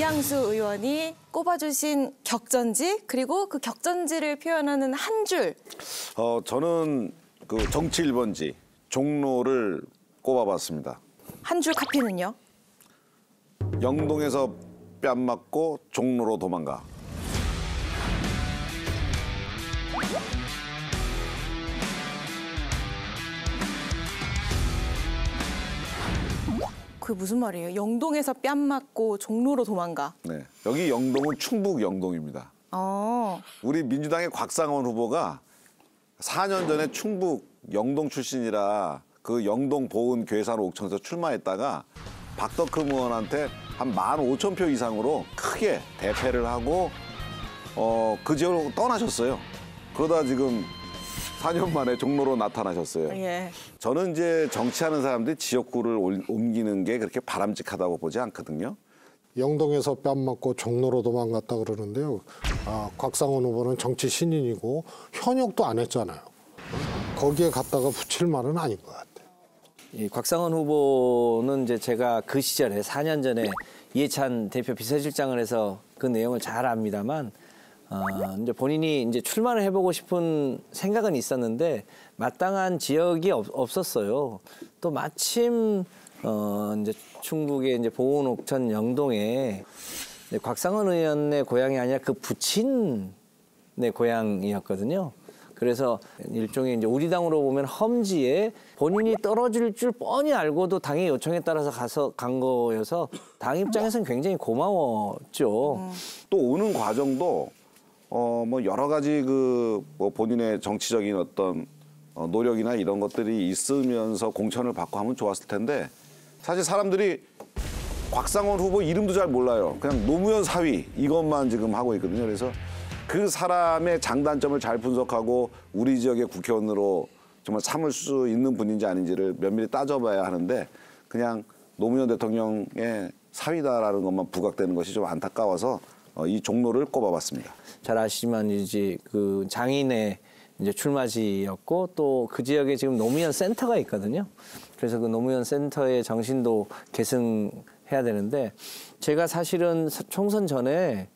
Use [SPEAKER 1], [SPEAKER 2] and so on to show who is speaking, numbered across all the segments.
[SPEAKER 1] 이양수 의원이 꼽아주신 격전지 그리고 그 격전지를 표현하는 한 줄.
[SPEAKER 2] 저는 그 정치 1번지 종로를 꼽아봤습니다.
[SPEAKER 1] 한 줄 카피는요?
[SPEAKER 2] 영동에서 뺨 맞고 종로로 도망가.
[SPEAKER 1] 그게 무슨 말이에요? 영동에서 뺨 맞고 종로로 도망가.
[SPEAKER 2] 네, 여기 영동은 충북 영동입니다. 우리 민주당의 곽상원 후보가 4년 전에 충북 영동 출신이라 그 영동 보은 괴산 옥천에서 출마했다가 박덕흠 의원한테 한 15,000표 이상으로 크게 대패를 하고 그 지역으로 떠나셨어요. 그러다 지금 4년 만에 종로로 나타나셨어요.
[SPEAKER 1] 예.
[SPEAKER 2] 저는 이제 정치하는 사람들이 지역구를 옮기는 게 그렇게 바람직하다고 보지 않거든요.
[SPEAKER 3] 영동에서 뺨 맞고 종로로 도망갔다 그러는데요. 곽상원 후보는 정치 신인이고 현역도 안 했잖아요. 거기에 갔다가 붙일 말은 아닌 것 같아요.
[SPEAKER 4] 이 곽상원 후보는 이제 제가 그 시절에 4년 전에 이해찬 대표 비서실장을 해서 그 내용을 잘 압니다만 이제 본인이 이제 출마를 해보고 싶은 생각은 있었는데 마땅한 지역이 없었어요. 또 마침 이제 충북의 이제 보은 옥천 영동에 곽상원 의원의 고향이 아니라 그 부친의 고향이었거든요. 그래서 일종의 이제 우리 당으로 보면 험지에 본인이 떨어질 줄 뻔히 알고도 당의 요청에 따라서 간 거여서 당 입장에서는 굉장히 고마웠죠.
[SPEAKER 2] 또 오는 과정도 뭐 여러 가지 뭐 본인의 정치적인 어떤 노력이나 이런 것들이 있으면서 공천을 받고 하면 좋았을 텐데 사실 사람들이 곽상원 후보 이름도 잘 몰라요. 그냥 노무현 사위 이것만 지금 하고 있거든요. 그래서 그 사람의 장단점을 잘 분석하고 우리 지역의 국회의원으로 정말 삼을 수 있는 분인지 아닌지를 면밀히 따져봐야 하는데 그냥 노무현 대통령의 사위다라는 것만 부각되는 것이 좀 안타까워서 이 종로를 꼽아봤습니다.
[SPEAKER 4] 잘 아시지만 이제 그 장인의 이제 출마지였고 또 그 지역에 지금 노무현 센터가 있거든요. 그래서 그 노무현 센터의 정신도 계승해야 되는데 제가 사실은 총선 전에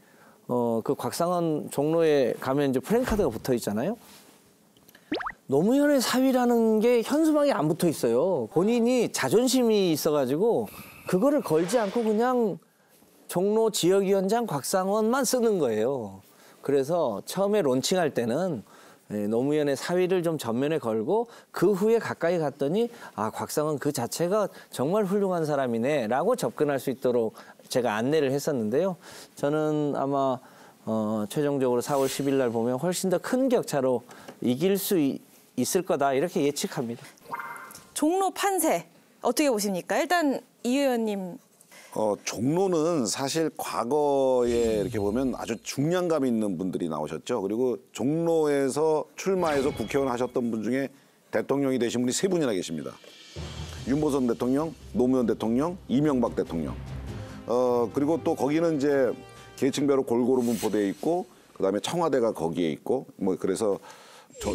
[SPEAKER 4] 그 곽상원 종로에 가면 이제 프랜카드가 붙어 있잖아요. 노무현의 사위라는 게 현수막에 안 붙어 있어요. 본인이 자존심이 있어가지고 그거를 걸지 않고 그냥 종로 지역위원장 곽상원만 쓰는 거예요. 그래서 처음에 론칭할 때는 노무현의 사위를 좀 전면에 걸고 그 후에 가까이 갔더니 곽상원 그 자체가 정말 훌륭한 사람이네라고 접근할 수 있도록 제가 안내를 했었는데요. 저는 아마 최종적으로 4월 10일 날 보면 훨씬 더 큰 격차로 이길 수 있을 거다 이렇게 예측합니다.
[SPEAKER 1] 종로 판세 어떻게 보십니까? 일단 이 의원님.
[SPEAKER 2] 종로는 사실 과거에 이렇게 보면 아주 중량감 있는 분들이 나오셨죠. 그리고 종로에서 출마해서 국회의원 하셨던 분 중에 대통령이 되신 분이 3분이나 계십니다. 윤보선 대통령, 노무현 대통령, 이명박 대통령. 그리고 또 거기는 이제 계층별로 골고루 분포되어 있고 그다음에 청와대가 거기에 있고 뭐 그래서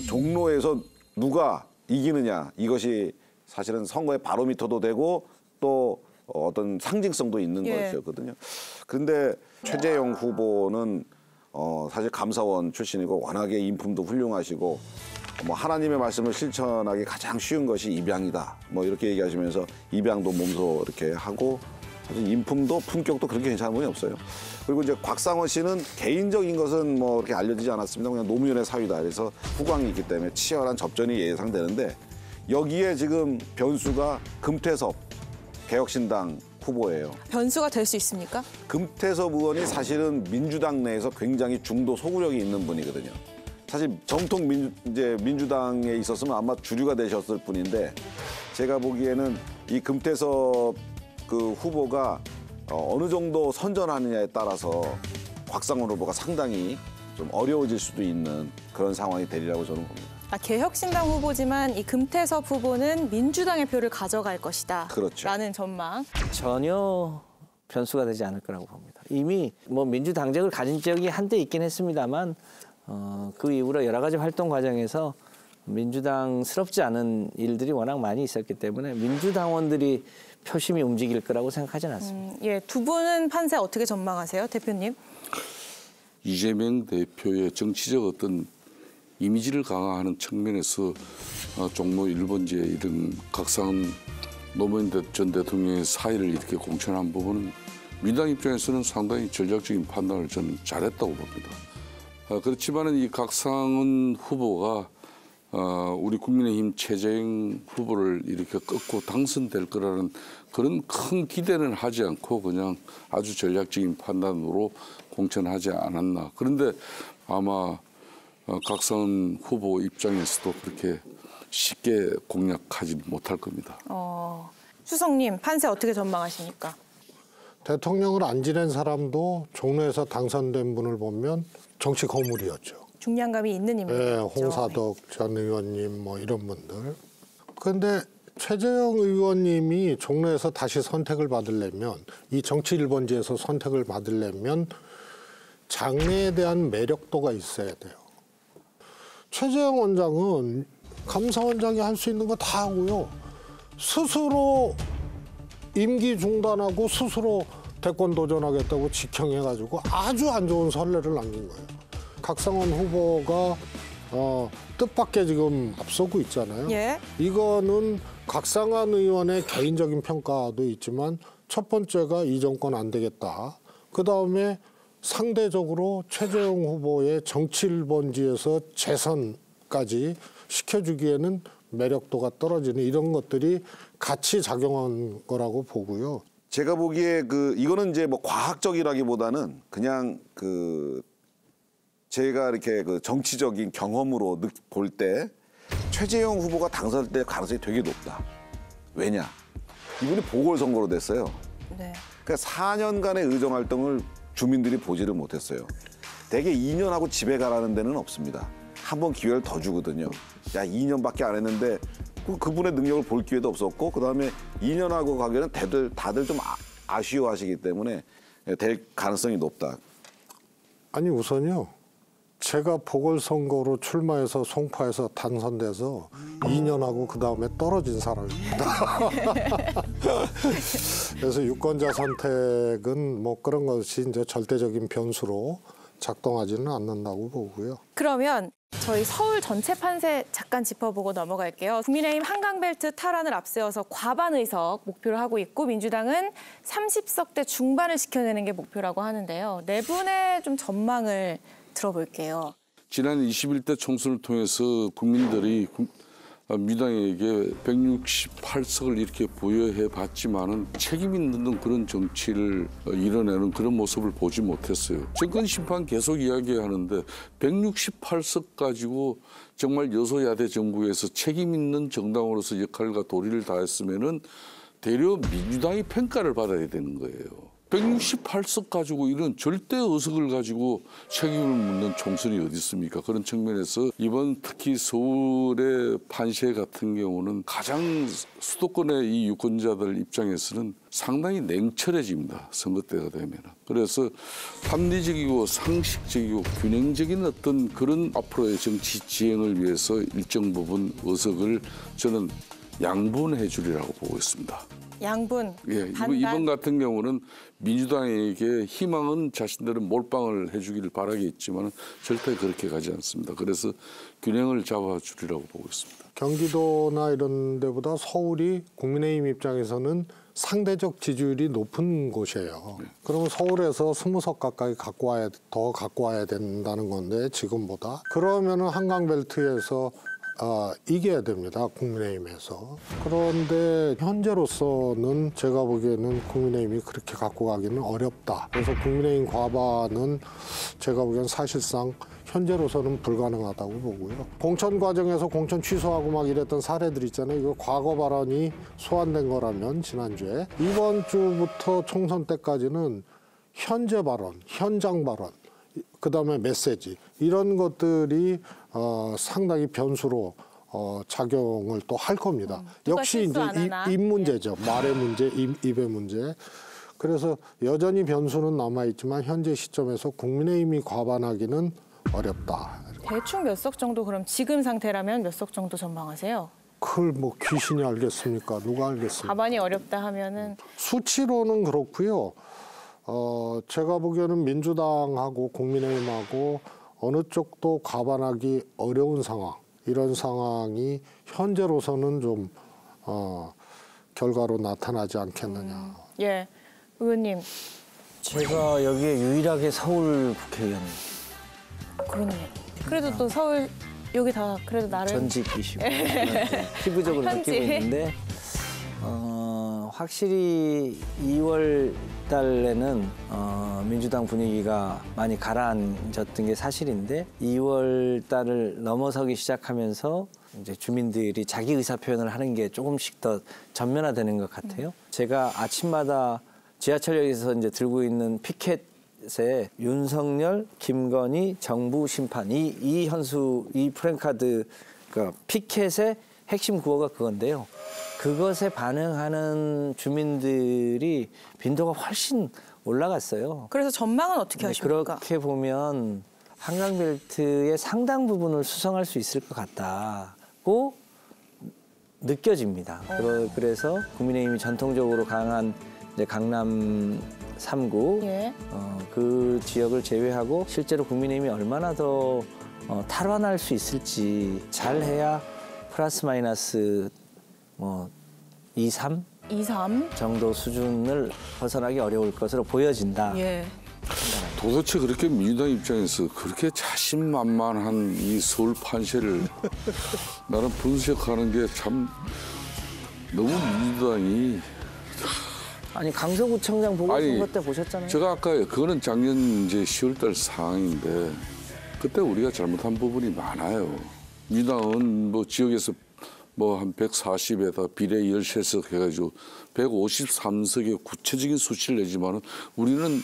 [SPEAKER 2] 종로에서 누가 이기느냐 이것이 사실은 선거의 바로미터도 되고 또 어떤 상징성도 있는 것이었거든요. 그런데 최재형 후보는 사실 감사원 출신이고 워낙에 인품도 훌륭하시고 뭐 하나님의 말씀을 실천하기 가장 쉬운 것이 입양이다. 뭐 이렇게 얘기하시면서 입양도 몸소 이렇게 하고 인품도 품격도 그렇게 괜찮은 분이 없어요. 그리고 이제 곽상원 씨는 개인적인 것은 뭐 이렇게 알려지지 않았습니다. 그냥 노무현의 사위다. 그래서 후광이 있기 때문에 치열한 접전이 예상되는데 여기에 지금 변수가 금태섭 개혁신당 후보예요.
[SPEAKER 1] 변수가 될 수 있습니까?
[SPEAKER 2] 금태섭 의원이 사실은 민주당 내에서 굉장히 중도 소구력이 있는 분이거든요. 사실 정통 민주당에 있었으면 아마 주류가 되셨을 분인데 제가 보기에는 이 금태섭 그 후보가 어느 정도 선전하느냐에 따라서 곽상원 후보가 상당히 좀 어려워질 수도 있는 그런 상황이 되리라고 저는 봅니다.
[SPEAKER 1] 개혁신당 후보지만 이 금태섭 후보는 민주당의 표를 가져갈 것이다.
[SPEAKER 2] 그렇죠.
[SPEAKER 1] 라는 전망.
[SPEAKER 4] 전혀 변수가 되지 않을 거라고 봅니다. 이미 뭐 민주당적을 가진 지역이 한때 있긴 했습니다만 그 이후로 여러 가지 활동 과정에서 민주당스럽지 않은 일들이 워낙 많이 있었기 때문에 민주당원들이 표심이 움직일 거라고 생각하지는 않습니다.
[SPEAKER 1] 예, 두 분은 판세 어떻게 전망하세요, 대표님?
[SPEAKER 5] 이재명 대표의 정치적 어떤 이미지를 강화하는 측면에서 종로 1번지에 이런 각상한 노무현 전 대통령의 사의를 이렇게 공천한 부분은 민주당 입장에서는 상당히 전략적인 판단을 저는 잘했다고 봅니다. 그렇지만은 이 각상은 후보가 우리 국민의힘 최재형 후보를 이렇게 꺾고 당선될 거라는 그런 큰 기대는 하지 않고 그냥 아주 전략적인 판단으로 공천하지 않았나. 그런데 아마 각선 후보 입장에서도 그렇게 쉽게 공략하지 못할 겁니다.
[SPEAKER 1] 수석님, 판세 어떻게 전망하십니까?
[SPEAKER 3] 대통령을 안 지낸 사람도 종로에서 당선된 분을 보면 정치 거물이었죠.
[SPEAKER 1] 중량감이 있는 인물이죠.
[SPEAKER 3] 네, 홍사덕 전 의원님 뭐 이런 분들. 그런데 최재형 의원님이 종로에서 다시 선택을 받으려면 이 정치 1번지에서 선택을 받으려면 장래에 대한 매력도가 있어야 돼요. 최재형 원장은 감사원장이 할 수 있는 거 다 하고요. 스스로 임기 중단하고 스스로 대권 도전하겠다고 직행해가지고 아주 안 좋은 선례를 남긴 거예요. 각상원 후보가 뜻밖의 지금 앞서고 있잖아요.
[SPEAKER 1] 예.
[SPEAKER 3] 이거는 각상원 의원의 개인적인 평가도 있지만 첫 번째가 이 정권 안 되겠다. 그다음에 상대적으로 최재형 후보의 정치 1번지에서 재선까지 시켜주기에는 매력도가 떨어지는 이런 것들이 같이 작용한 거라고 보고요.
[SPEAKER 2] 제가 보기에 이거는 이제 뭐 과학적이라기보다는 그냥 제가 이렇게 정치적인 경험으로 볼 때 최재형 후보가 당선될 가능성이 되게 높다. 왜냐? 이분이 보궐선거로 됐어요.
[SPEAKER 1] 네.
[SPEAKER 2] 그러니까 4년간의 의정 활동을 주민들이 보지를 못했어요. 대개 2년하고 집에 가라는 데는 없습니다. 한 번 기회를 더 주거든요. 야, 2년밖에 안 했는데 그분의 능력을 볼 기회도 없었고 그다음에 2년하고 가기에는 다들 좀 아쉬워하시기 때문에 될 가능성이 높다.
[SPEAKER 3] 아니 우선요. 제가 보궐선거로 출마해서 송파에서 당선돼서 2년하고 그다음에 떨어진 사람입니다. 그래서 유권자 선택은 뭐 그런 것이 이제 절대적인 변수로 작동하지는 않는다고 보고요.
[SPEAKER 1] 그러면 저희 서울 전체 판세 잠깐 짚어보고 넘어갈게요. 국민의힘 한강벨트 탈환을 앞세워서 과반 의석 목표로 하고 있고 민주당은 30석대 중반을 지켜내는 게 목표라고 하는데요. 네 분의 좀 전망을 들어볼게요.
[SPEAKER 5] 지난 21대 총선을 통해서 국민들이 민주당에게 168석을 이렇게 부여해 봤지만은 책임 있는 그런 정치를 이뤄내는 그런 모습을 보지 못했어요. 정권 심판 계속 이야기하는데 168석 가지고 정말 여소야대 정부에서 책임 있는 정당으로서 역할과 도리를 다했으면은 대려 민주당이 평가를 받아야 되는 거예요. 168석 가지고 이런 절대 의석을 가지고 책임을 묻는 총선이 어디 있습니까? 그런 측면에서 이번 특히 서울의 판세 같은 경우는 가장 수도권의 이 유권자들 입장에서는 상당히 냉철해집니다. 선거 때가 되면. 그래서 합리적이고 상식적이고 균형적인 어떤 그런 앞으로의 정치 지행을 위해서 일정 부분 의석을 저는 양분해 주리라고 보고 있습니다.
[SPEAKER 1] 양분,
[SPEAKER 5] 예,
[SPEAKER 1] 반반.
[SPEAKER 5] 이번 같은 경우는 민주당에게 희망은 자신들은 몰빵을 해주기를 바라겠지만 절대 그렇게 가지 않습니다. 그래서 균형을 잡아주리라고 보고 있습니다.
[SPEAKER 3] 경기도나 이런 데보다 서울이 국민의힘 입장에서는 상대적 지지율이 높은 곳이에요. 그러면 서울에서 20석 가까이 더 갖고 와야 된다는 건데 지금보다. 그러면은 한강벨트에서 이겨야 됩니다. 국민의힘에서. 그런데 현재로서는 제가 보기에는 국민의힘이 그렇게 갖고 가기는 어렵다. 그래서 국민의힘 과반은 제가 보기엔 사실상 현재로서는 불가능하다고 보고요. 공천 과정에서 공천 취소하고 막 이랬던 사례들 있잖아요. 이거 과거 발언이 소환된 거라면 지난주에. 이번 주부터 총선 때까지는 현재 발언, 현장 발언, 그다음에 메시지 이런 것들이 상당히 변수로 작용을 또 할 겁니다. 역시 이제 입 문제죠. 말의 문제, 입의 문제. 그래서 여전히 변수는 남아 있지만 현재 시점에서 국민의힘이 과반하기는 어렵다.
[SPEAKER 1] 대충 몇 석 정도 그럼 지금 상태라면 몇 석 정도 전망하세요?
[SPEAKER 3] 그걸 뭐 귀신이 알겠습니까? 누가 알겠습니까?
[SPEAKER 1] 과반이 어렵다 하면은
[SPEAKER 3] 수치로는 그렇고요. 제가 보기에는 민주당하고 국민의힘하고 어느 쪽도 과반하기 어려운 상황, 이런 상황이 현재로서는 좀 결과로 나타나지 않겠느냐.
[SPEAKER 1] 예, 의원님
[SPEAKER 4] 제가 여기에 유일하게 서울 국회의원입니다.
[SPEAKER 1] 그러네. 그래도 또 서울 여기 다 그래도 나름
[SPEAKER 4] 전직이시고 피부적으로
[SPEAKER 1] 현지.
[SPEAKER 4] 느끼고 있는데 확실히 2월 달에는 민주당 분위기가 많이 가라앉았던 게 사실인데 2월 달을 넘어서기 시작하면서 이제 주민들이 자기 의사 표현을 하는 게 조금씩 더 전면화되는 것 같아요. 제가 아침마다 지하철역에서 이제 들고 있는 피켓에 윤석열, 김건희, 정부 심판 이 현수 이 프랭카드 그러니까 피켓의 핵심 구호가 그건데요. 그것에 반응하는 주민들이 빈도가 훨씬 올라갔어요.
[SPEAKER 1] 그래서 전망은 어떻게
[SPEAKER 4] 네,
[SPEAKER 1] 하십니까?
[SPEAKER 4] 그렇게 보면 한강벨트의 상당 부분을 수성할 수 있을 것 같다고 느껴집니다. 그래서 국민의힘이 전통적으로 강한 이제 강남 3구
[SPEAKER 1] 예.
[SPEAKER 4] 그 지역을 제외하고 실제로 국민의힘이 얼마나 더 탈환할 수 있을지 잘해야 플러스 마이너스 2, 3
[SPEAKER 1] 2, 3.
[SPEAKER 4] 정도 수준을 벗어나기 어려울 것으로 보여진다.
[SPEAKER 1] 예.
[SPEAKER 5] 도대체 그렇게 민주당 입장에서 그렇게 자신만만한 이 서울 판세를 나는 분석하는 게 참 너무 민주당이
[SPEAKER 4] 아니 강서구청장 보궐선거 때 보셨잖아요.
[SPEAKER 5] 제가 아까 그거는 작년 이제 10월달 상황인데 그때 우리가 잘못한 부분이 많아요. 민주당은 뭐 지역에서 뭐 한 140에다 비례 13석 해가지고 153석의 구체적인 수치를 내지만은 우리는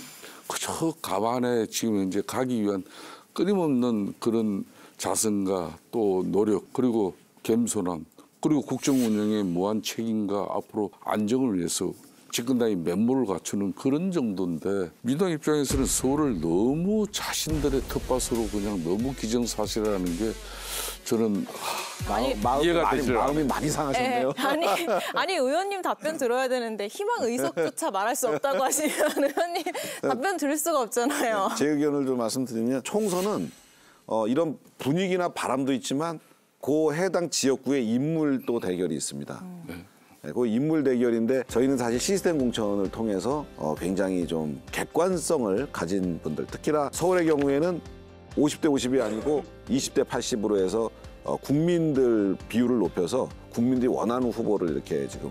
[SPEAKER 5] 그저 가만에 지금 현재 가기 위한 끊임없는 그런 자성과 또 노력 그리고 겸손함 그리고 국정 운영의 무한 책임과 앞으로 안정을 위해서 집권당이 면모를 갖추는 그런 정도인데 민주당 입장에서는 서울을 너무 자신들의 텃밭으로 그냥 너무 기정사실화하는 게 저는 이해가 되질 않아요.
[SPEAKER 2] 마음이 많이 상하셨네요.
[SPEAKER 1] 아니 의원님 답변 들어야 되는데 희망 의석조차 말할 수 없다고 하시면 의원님 답변 들을 수가 없잖아요.
[SPEAKER 2] 제 의견을 좀 말씀드리면 총선은 이런 분위기나 바람도 있지만 그 해당 지역구의 인물도 대결이 있습니다. 그 인물 대결인데 저희는 사실 시스템 공천을 통해서 굉장히 좀 객관성을 가진 분들 특히나 서울의 경우에는 50대 50이 아니고 20대 80으로 해서 국민들 비율을 높여서 국민들이 원하는 후보를 이렇게 지금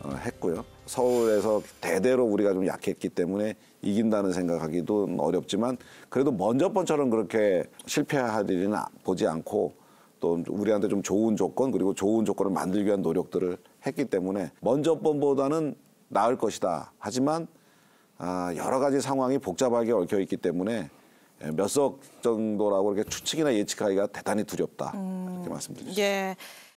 [SPEAKER 2] 했고요. 서울에서 대대로 우리가 좀 약했기 때문에 이긴다는 생각하기도 어렵지만 그래도 먼저 번처럼 그렇게 실패할 일은 보지 않고 또 우리한테 좀 좋은 조건 그리고 좋은 조건을 만들기 위한 노력들을 했기 때문에 먼저 번보다는 나을 것이다. 하지만 여러 가지 상황이 복잡하게 얽혀 있기 때문에 몇 석 정도라고 이렇게 추측이나 예측하기가 대단히 두렵다. 이렇게 말씀드리죠.
[SPEAKER 1] 예.